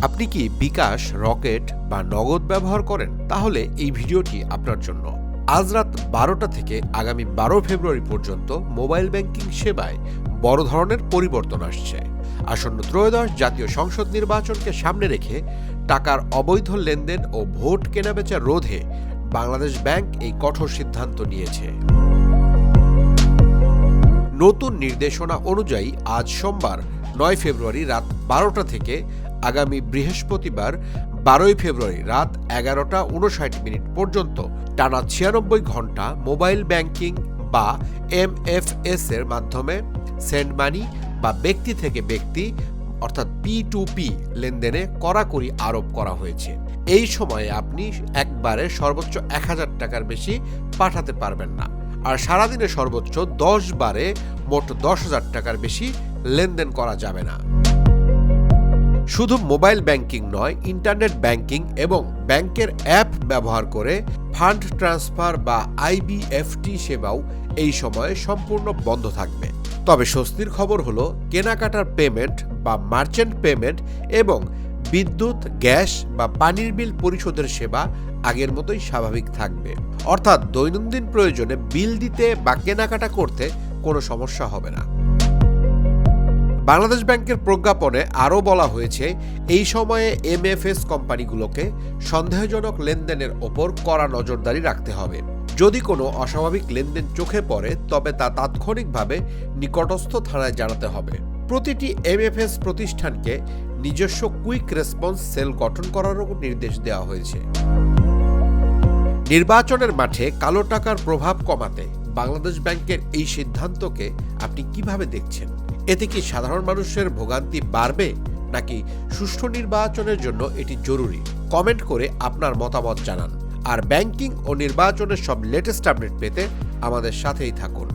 আপনি কি বিকাশ, রকেট বা নগদ ব্যবহার করেন? তাহলে এই ভিডিওটি আপনার জন্য। আজ রাত 12টা থেকে আগামী 12 ফেব্রুয়ারি পর্যন্ত মোবাইল ব্যাংকিং সেবায় বড় ধরনের পরিবর্তন আসছে। আসন্ন ত্রয়োদশ জাতীয় সংসদ নির্বাচনকে সামনে রেখে টাকার অবৈধ লেনদেন ও ভোট কেনাবেচা রোধে বাংলাদেশ ব্যাংক এই কঠোর সিদ্ধান্ত নিয়েছে। নতুন নির্দেশনা অনুযায়ী আজ সোমবার 9 ফেব্রুয়ারি রাত 12টা থেকে আগামী বৃহস্পতিবার 12 ফেব্রুয়ারি রাত 11টা 59 পর্যন্ত টানা 96 ঘন্টা মোবাইল ব্যাংকিং বা MFS এর মাধ্যমে সেন্ড মানি বা ব্যক্তি থেকে ব্যক্তি অর্থাৎ P2P লেনদেনে কড়াকড়ি আরোপ করা হয়েছে। এই সময়ে আপনি একবারে সর্বোচ্চ 1000 টাকার বেশি পাঠাতে পারবেন না, আর সারাদিনে সর্বোচ্চ 10 বারে মোট 10,000 টাকার বেশি লেনদেন করা যাবে না। শুধু মোবাইল ব্যাংকিং নয়, ইন্টারনেট ব্যাংকিং এবং ব্যাংকের অ্যাপ ব্যবহার করে ফান্ড ট্রান্সফার বা IBFT সেবাও এই সময়ে সম্পূর্ণ বন্ধ থাকবে। তবে স্বস্তির খবর হলো, কেনাকাটার পেমেন্ট বা মার্চেন্ট পেমেন্ট এবং বিদ্যুৎ, গ্যাস বা পানির বিল পরিশোধের সেবা আগের মতোই স্বাভাবিক থাকবে। অর্থাৎ দৈনন্দিন প্রয়োজনে বিল দিতে বা কেনাকাটা করতে কোনো সমস্যা হবে না। বাংলাদেশ ব্যাংকের প্রজ্ঞাপনে আরও বলা হয়েছে, এই সময়ে MFS কোম্পানিগুলোকে সন্দেহজনক লেনদেনের ওপর কড়া নজরদারি রাখতে হবে। যদি কোনো অস্বাভাবিক লেনদেন চোখে পড়ে তবে তা তাৎক্ষণিকভাবে নিকটস্থ থানায় জানাতে হবে। প্রতিটি MFS প্রতিষ্ঠানকে নিজস্ব কুইক রেসপন্স সেল গঠন করারও নির্দেশ দেওয়া হয়েছে। নির্বাচনের মাঠে কালো টাকার প্রভাব কমাতে বাংলাদেশ ব্যাংকের এই সিদ্ধান্তকে আপনি কিভাবে দেখছেন? এতে কি সাধারণ মানুষের ভোগান্তি বাড়বে, নাকি সুষ্ঠু নির্বাচনের জন্য এটি জরুরি? কমেন্ট করে আপনার মতামত জানান। আর ব্যাংকিং ও নির্বাচনের সব লেটেস্ট আপডেট পেতে আমাদের সাথেই থাকুন।